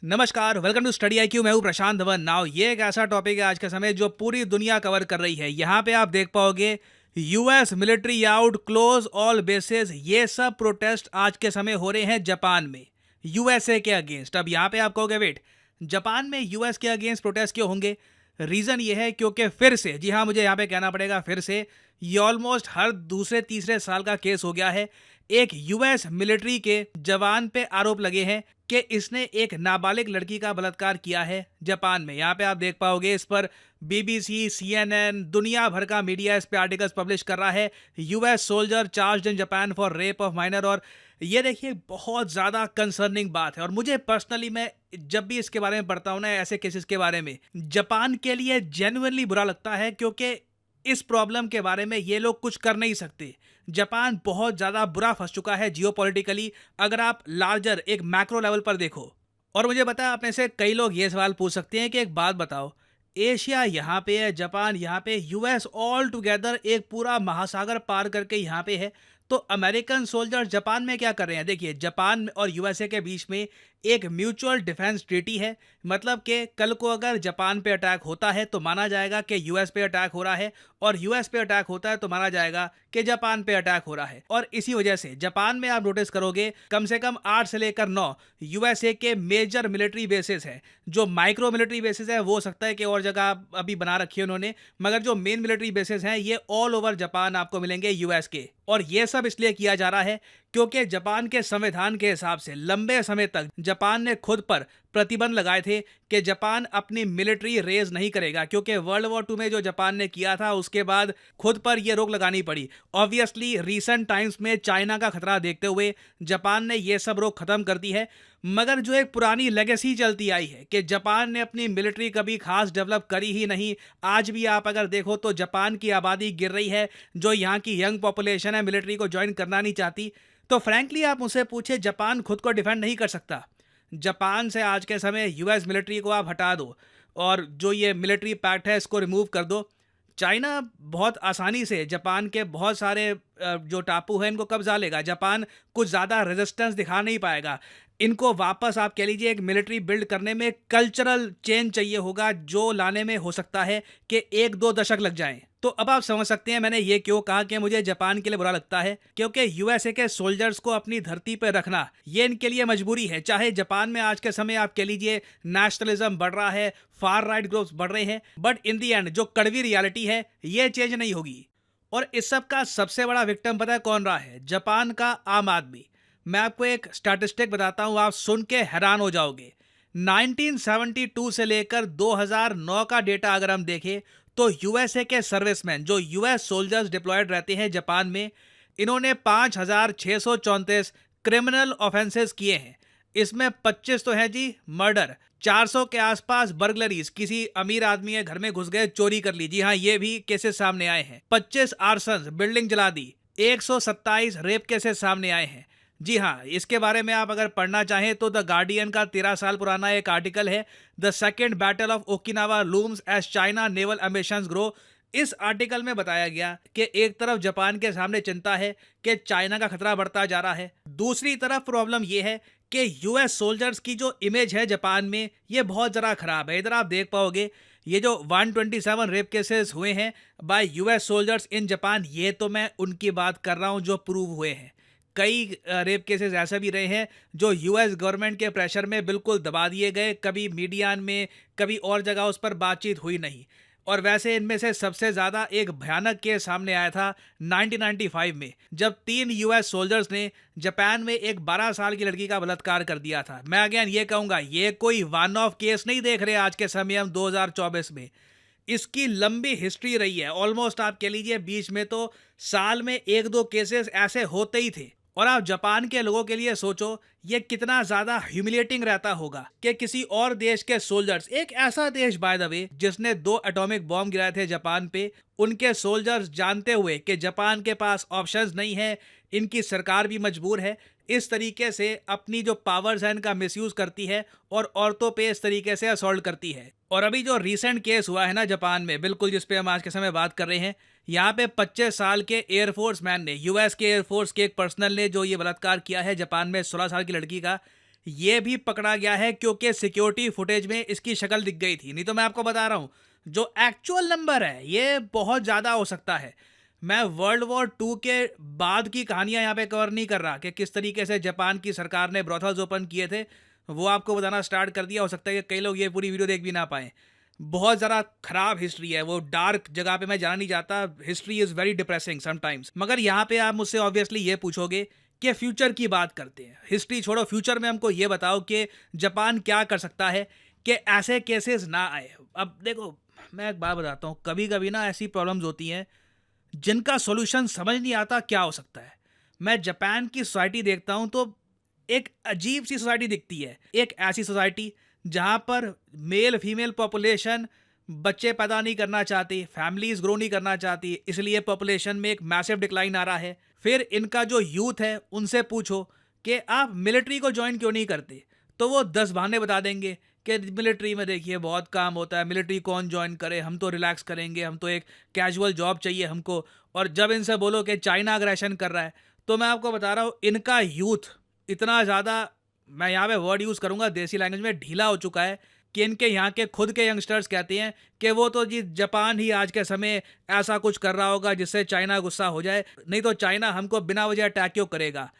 नमस्कार, welcome to study IQ. मैं हूं प्रशांत धवन। नाउ ये एक ऐसा टॉपिक है आज के समय जो पूरी दुनिया कवर कर रही है। यहाँ पे आप देख पाओगे US military out, close all bases, ये सब प्रोटेस्ट आज के समय हो रहे हैं जापान में यूएसए के अगेंस्ट। अब यहाँ पे आप कहोगे वेट, जापान में यूएस के अगेंस्ट प्रोटेस्ट क्यों होंगे? रीज़न ये है क्योंकि फिर से, जी हाँ मुझे यहाँ पे कहना पड़ेगा फिर से, ये ऑलमोस्ट हर दूसरे तीसरे साल का केस हो गया है। एक यूएस मिलिट्री के जवान पे आरोप लगे हैं कि इसने एक नाबालिग लड़की का बलात्कार किया है जापान में। यहाँ पे आप देख पाओगे इस पर बीबीसी, सीएनएन, दुनिया भर का मीडिया इस पे आर्टिकल्स पब्लिश कर रहा है। US soldier charged in Japan for rape of minor. और ये देखिए बहुत ज़्यादा कंसर्निंग बात है। और मुझे पर्सनली, मैं जब भी इसके बारे में पढ़ता हूँ ना, ऐसे केसेस के बारे में, जापान के लिए जेन्युइनली बुरा लगता है क्योंकि इस प्रॉब्लम के बारे में ये लोग कुछ कर नहीं सकते। जापान बहुत ज़्यादा बुरा फंस चुका है जियोपॉलिटिकली, अगर आप लार्जर एक मैक्रो लेवल पर देखो। और मुझे पता है आप में से कई लोग ये सवाल पूछ सकते हैं कि एक बात बताओ, एशिया यहाँ पे है, जापान यहाँ पे, यूएस ऑल टुगेदर एक पूरा महासागर पार करके यहाँ पे है, तो अमेरिकन सोल्जर जापान में क्या कर रहे हैं? देखिए, जापान और यूएसए के बीच में एक म्यूचुअल डिफेंस ट्रीटी है। मतलब कि कल को अगर जापान पे अटैक होता है तो माना जाएगा कि यूएस पे अटैक हो रहा है, और यूएस पे अटैक होता है तो माना जाएगा कि जापान पे अटैक हो रहा है। और इसी वजह से जापान में आप नोटिस करोगे कम से कम 8 से लेकर 9 यूएसए के मेजर मिलिट्री बेसिस हैं। जो माइक्रो मिलिट्री बेसिस है वो हो सकता है कि और जगह अभी बना रखी है उन्होंने, मगर जो मेन मिलिट्री बेसिस हैं ये ऑल ओवर जापान आपको मिलेंगे यूएस के। और ये सब इसलिए किया जा रहा है क्योंकि जापान के संविधान के हिसाब से लंबे समय तक जापान ने खुद पर प्रतिबंध लगाए थे कि जापान अपनी मिलिट्री रेज नहीं करेगा, क्योंकि वर्ल्ड वॉर 2 में जो जापान ने किया था उसके बाद खुद पर यह रोक लगानी पड़ी। ऑब्वियसली रीसेंट टाइम्स में चाइना का खतरा देखते हुए जापान ने यह सब रोक खत्म कर दी है। मगर जो एक पुरानी लेगेसी चलती आई है कि जापान ने अपनी मिलिट्री कभी खास डेवलप करी ही नहीं, आज भी आप अगर देखो तो जापान की आबादी गिर रही है, जो यहाँ की यंग पॉपुलेशन है मिलिट्री को ज्वाइन करना नहीं चाहती। तो फ्रैंकली आप मुझसे पूछे, जापान खुद को डिफेंड नहीं कर सकता। जापान से आज के समय यूएस मिलिट्री को आप हटा दो और जो ये मिलिट्री पैक्ट है इसको रिमूव कर दो, चाइना बहुत आसानी से जापान के बहुत सारे जो टापू हैं इनको कब्जा लेगा। जापान कुछ ज़्यादा रेजिस्टेंस दिखा नहीं पाएगा। इनको वापस आप कह लीजिए एक मिलिट्री बिल्ड करने में कल्चरल चेंज चाहिए होगा, जो लाने में हो सकता है कि 1-2 दशक लग जाएं। तो अब आप समझ सकते हैं मैंने ये क्यों कहा कि मुझे जापान के लिए बुरा लगता है, क्योंकि यूएसए के सोल्जर्स को अपनी धरती पर रखना ये इनके लिए मजबूरी है। चाहे जापान में आज के समय आप कह लीजिए नेशनलिज्म बढ़ रहा है, फार राइट ग्रुप्स बढ़ रहे हैं, बट इन दी एंड जो कड़वी रियलिटी है ये चेंज नहीं होगी। और इस सब का सबसे बड़ा विक्टिम पता है कौन रहा है? जापान का आम आदमी। मैं आपको एक स्टैटिस्टिक बताता हूं, आप सुन के हैरान हो जाओगे। 1972 से लेकर 2009 का डेटा अगर हम देखें तो यूएसए के सर्विसमैन, जो यूएस सोल्जर्स डिप्लॉयड रहते हैं जापान में, इन्होंने 5,634 क्रिमिनल ऑफेंसेस किए हैं। इसमें 25 तो है जी मर्डर, 400 के आसपास बर्गलरीज, किसी अमीर आदमी के घर में घुस गए, चोरी कर ली, जी हाँ ये भी केसेस सामने आए हैं। 25 आर्सन्स, बिल्डिंग जला दी। 127 रेप केसेस सामने आए हैं। जी हाँ, इसके बारे में आप अगर पढ़ना चाहें तो द गार्डियन का 13 साल पुराना एक आर्टिकल है, the second battle of Okinawa looms as China naval ambitions grow. इस आर्टिकल में बताया गया कि एक तरफ जापान के सामने चिंता है कि चाइना का खतरा बढ़ता जा रहा है, दूसरी तरफ प्रॉब्लम यह है कि यूएस सोल्जर्स की जो इमेज है जापान में ये बहुत ज़रा खराब है। इधर आप देख पाओगे ये जो 127 रेप केसेस हुए हैं bye US soldiers in Japan, ये तो मैं उनकी बात कर रहा हूं जो प्रूव हुए हैं। कई रेप केसेस ऐसे भी रहे हैं जो यूएस गवर्नमेंट के प्रेशर में बिल्कुल दबा दिए गए, कभी मीडिया में कभी और जगह उस पर बातचीत हुई नहीं। और वैसे इनमें से सबसे ज़्यादा एक भयानक केस सामने आया था 1995 में, जब 3 यूएस सोल्जर्स ने जापान में एक 12 साल की लड़की का बलात्कार कर दिया था। मैं अगेन ये कहूँगा, ये कोई वन ऑफ केस नहीं देख रहे आज के समय हम 2024 में। इसकी लंबी हिस्ट्री रही है। ऑलमोस्ट आप कह लीजिए बीच में तो साल में 1-2 केसेस ऐसे होते ही थे। और आप जापान के लोगों के लिए सोचो ये कितना ज्यादा ह्यूमिलेटिंग रहता होगा कि किसी और देश के सोल्जर्स, एक ऐसा देश बाय द वे जिसने 2 एटॉमिक बॉम्ब गिराए थे जापान पे, उनके सोल्जर्स जानते हुए कि जापान के पास ऑप्शंस नहीं है, इनकी सरकार भी मजबूर है, इस तरीके से अपनी जो पावर्स है इनका मिसयूज करती है और औरतों पे इस तरीके से असॉल्ट करती है। और अभी जो रीसेंट केस हुआ है ना जापान में, बिल्कुल जिस पे हम आज के समय बात कर रहे हैं, यहाँ पे 25 साल के एयरफोर्स मैन ने, यूएस के एयरफोर्स के एक पर्सनल ने जो ये बलात्कार किया है जापान में 16 साल की लड़की का, ये भी पकड़ा गया है क्योंकि सिक्योरिटी फुटेज में इसकी शक्ल दिख गई थी। नहीं तो मैं आपको बता रहा हूं, जो एक्चुअल नंबर है ये बहुत ज़्यादा हो सकता है। मैं वर्ल्ड वॉर 2 के बाद की कहानियां यहाँ पे कवर नहीं कर रहा कि किस तरीके से जापान की सरकार ने ब्रोथल्स ओपन किए थे, वो आपको बताना स्टार्ट कर दिया। हो सकता है कि कई लोग ये पूरी वीडियो देख भी ना पाएँ। बहुत ज़्यादा खराब हिस्ट्री है, वो डार्क जगह पे मैं जाना नहीं चाहता। History is very depressing sometimes. मगर यहाँ पे आप मुझसे ऑब्वियसली ये पूछोगे कि फ्यूचर की बात करते हैं। हिस्ट्री छोड़ो, फ्यूचर में हमको ये बताओ कि जापान क्या कर सकता है कि ऐसे केसेस ना आए। अब देखो, मैं एक बात बताता हूँ, कभी कभी ना ऐसी प्रॉब्लम्स होती हैं जिनका सॉल्यूशन समझ नहीं आता क्या हो सकता है। मैं जापान की सोसाइटी देखता हूँ तो एक अजीब सी सोसाइटी दिखती है। एक ऐसी सोसाइटी जहाँ पर मेल फीमेल पॉपुलेशन बच्चे पैदा नहीं करना चाहती, फैमिलीज ग्रो नहीं करना चाहती, इसलिए पॉपुलेशन में एक मैसिव डिक्लाइन आ रहा है। फिर इनका जो यूथ है उनसे पूछो कि आप मिलिट्री को ज्वाइन क्यों नहीं करते, तो वो 10 बहाने बता देंगे कि मिलिट्री में देखिए बहुत काम होता है, मिलिट्री कौन ज्वाइन करे, हम तो रिलैक्स करेंगे, हम तो एक कैजुअल जॉब चाहिए हमको। और जब इनसे बोलो कि चाइना अग्रेशन कर रहा है, तो मैं आपको बता रहा हूँ इनका यूथ इतना ज़्यादा, मैं यहाँ पे वर्ड यूज़ करूँगा देसी लैंग्वेज में, ढीला हो चुका है कि इनके यहाँ के खुद के यंगस्टर्स कहते हैं कि वो तो जी जापान ही आज के समय ऐसा कुछ कर रहा होगा जिससे चाइना गुस्सा हो जाए, नहीं तो चाइना हमको बिना वजह अटैक क्यों करेगा।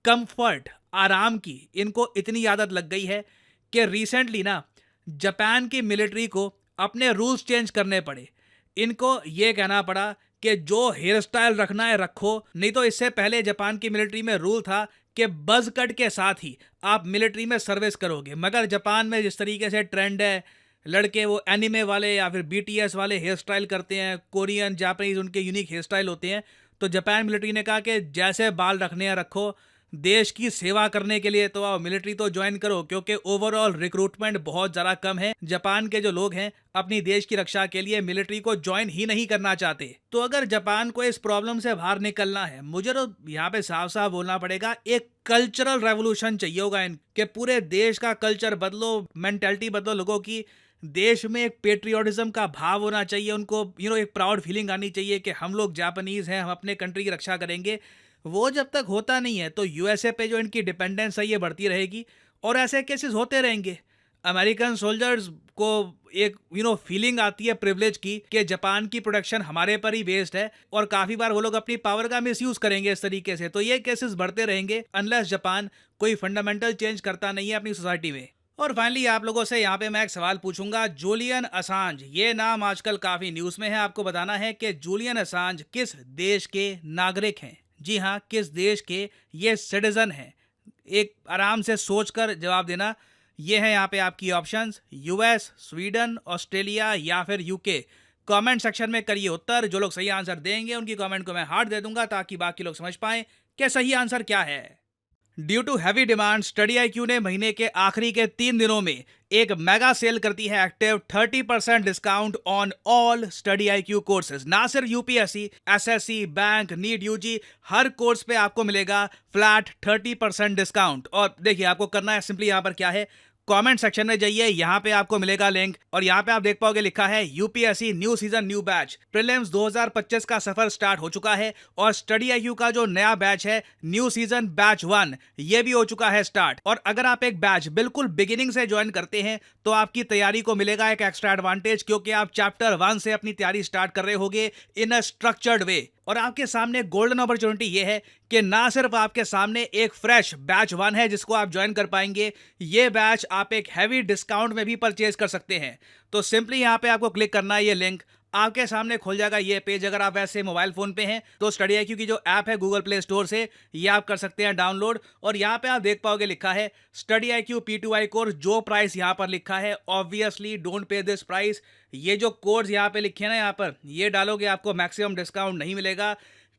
कंफर्ट, आराम की इनको इतनी आदत लग गई है कि रिसेंटली ना जापान की मिलिट्री को अपने रूल्स चेंज करने पड़े। इनको ये कहना पड़ा कि जो हेयर स्टाइल रखना है रखो, नहीं तो इससे पहले जापान की मिलिट्री में रूल था कि बज कट के साथ ही आप मिलिट्री में सर्विस करोगे। मगर जापान में जिस तरीके से ट्रेंड है, लड़के वो एनिमे वाले या फिर बीटीएस वाले हेयर स्टाइल करते हैं, कोरियन जापानीज उनके यूनिक हेयर स्टाइल होते हैं। तो जापान मिलिट्री ने कहा कि जैसे बाल रखने हैं रखो, देश की सेवा करने के लिए तो आओ मिलिट्री तो ज्वाइन करो, क्योंकि ओवरऑल रिक्रूटमेंट बहुत ज़्यादा कम है। जापान के जो लोग हैं अपनी देश की रक्षा के लिए मिलिट्री को ज्वाइन ही नहीं करना चाहते। तो अगर जापान को इस प्रॉब्लम से बाहर निकलना है, मुझे तो यहाँ पे साफ साफ बोलना पड़ेगा, एक कल्चरल रेवोल्यूशन चाहिए होगा इनके। पूरे देश का कल्चर बदलो, मेंटेलिटी बदलो लोगों की। देश में एक पेट्रियोटिज्म का भाव होना चाहिए उनको, एक प्राउड फीलिंग आनी चाहिए कि हम लोग जापानीज हैं, हम अपने कंट्री की रक्षा करेंगे। वो जब तक होता नहीं है तो यूएसए पे जो इनकी डिपेंडेंस है ये बढ़ती रहेगी और ऐसे केसेस होते रहेंगे। अमेरिकन सोल्जर्स को एक फीलिंग आती है प्रिविलेज की कि जापान की प्रोडक्शन हमारे पर ही बेस्ड है, और काफ़ी बार वो लोग अपनी पावर का मिसयूज़ करेंगे इस तरीके से। तो ये केसेस बढ़ते रहेंगे अनलेस जापान कोई फंडामेंटल चेंज करता नहीं है अपनी सोसाइटी में। और फाइनली आप लोगों से यहाँ पे मैं एक सवाल पूछूंगा। जूलियन असांज, ये नाम आजकल काफ़ी न्यूज़ में है। आपको बताना है कि जूलियन असांज किस देश के नागरिक हैं। जी हाँ, किस देश के ये सिटीजन हैं। एक आराम से सोचकर जवाब देना। ये है यहाँ पे आपकी ऑप्शंस, यूएस, स्वीडन, ऑस्ट्रेलिया या फिर यूके। कमेंट सेक्शन में करिए उत्तर। जो लोग सही आंसर देंगे उनकी कमेंट को मैं हार्ट दे दूंगा ताकि बाकी लोग समझ पाएं कि सही आंसर क्या है। Due to heavy demand, Study IQ ने महीने के आखिरी के 3 दिनों में एक मेगा सेल करती है active. 30% discount on all study IQ courses. ना सिर्फ UPSC, SSC, bank, NEET, UG, हर कोर्स पे आपको मिलेगा फ्लैट 30% डिस्काउंट। और देखिए आपको करना है सिंपली, यहाँ पर क्या है, कमेंट सेक्शन में जाइए, यहाँ पे आपको मिलेगा लिंक और यहाँ पे आप देख पाओगे लिखा है UPSC new season new batch. Prelims 2025 का सफर स्टार्ट हो चुका है और स्टडी IQ का जो नया बैच है न्यू सीजन बैच 1, ये भी हो चुका है स्टार्ट। और अगर आप एक बैच बिल्कुल बिगिनिंग से ज्वाइन करते हैं तो आपकी तैयारी को मिलेगा एक एक्स्ट्रा एडवांटेज, क्योंकि आप चैप्टर 1 से अपनी तैयारी स्टार्ट कर रहे होगे इन अ स्ट्रक्चर्ड वे। और आपके सामने गोल्डन अपॉर्चुनिटी ये है कि ना सिर्फ आपके सामने एक फ्रेश बैच 1 है जिसको आप ज्वाइन कर पाएंगे, ये बैच आप एक हैवी डिस्काउंट में भी परचेज कर सकते हैं। तो सिंपली यहाँ पे आपको क्लिक करना है, ये लिंक आपके सामने खुल जाएगा ये पेज। अगर आप वैसे मोबाइल फोन पे हैं तो स्टडी IQ की जो ऐप है गूगल प्ले स्टोर से ये आप कर सकते हैं डाउनलोड। और यहाँ पे आप देख पाओगे लिखा है स्टडी IQ P2I कोर्स। जो प्राइस यहाँ पर लिखा है, obviously don't pay this price. ये जो कोड्स यहाँ पे लिखे हैं ना, यहाँ पर ये डालोगे आपको मैक्सिमम डिस्काउंट नहीं मिलेगा।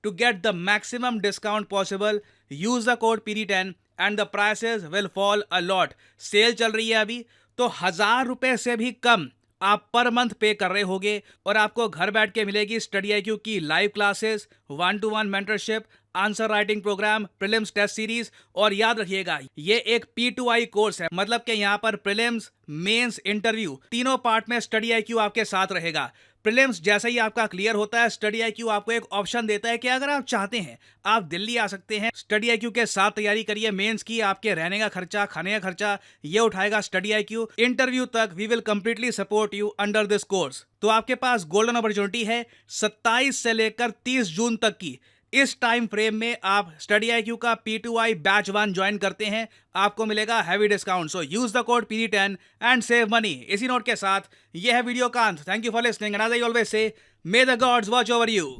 To get the maximum discount possible use the code PD10 and the prices will fall a lot. Sale चल रही है अभी, तो 1000 रुपए से भी कम आप पर मंथ पे कर रहे होगे और आपको घर बैठ के मिलेगी स्टडी IQ की live classes, 1-to-1 mentorship, answer writing programme, prelims test series. और याद रखिएगा ये एक P2I कोर्स है, मतलब कि यहाँ पर प्रीलिम्स, मेंस, इंटरव्यू तीनों पार्ट में स्टडी IQ आपके साथ रहेगा। प्रीलिम्स जैसे ही आपका क्लियर होता है, स्टडी IQ आपको एक ऑप्शन देता है कि अगर आप चाहते हैं आप दिल्ली आ सकते हैं, स्टडी IQ के साथ तैयारी करिए। मेंस की आपके रहने का खर्चा, खाने का खर्चा ये उठाएगा स्टडी IQ। इंटरव्यू तक we will completely support you under this course. तो आपके पास गोल्डन अपॉर्चुनिटी है 27 से लेकर 30 जून तक की। इस टाइम फ्रेम में आप स्टडी IQ का P2I बैच 1 ज्वाइन करते हैं, आपको मिलेगा heavy discount. So use the code PD10 and save money. इसी नोट के साथ ये है वीडियो का अंत। Thank you for listening and as I always say, may the gods watch over you.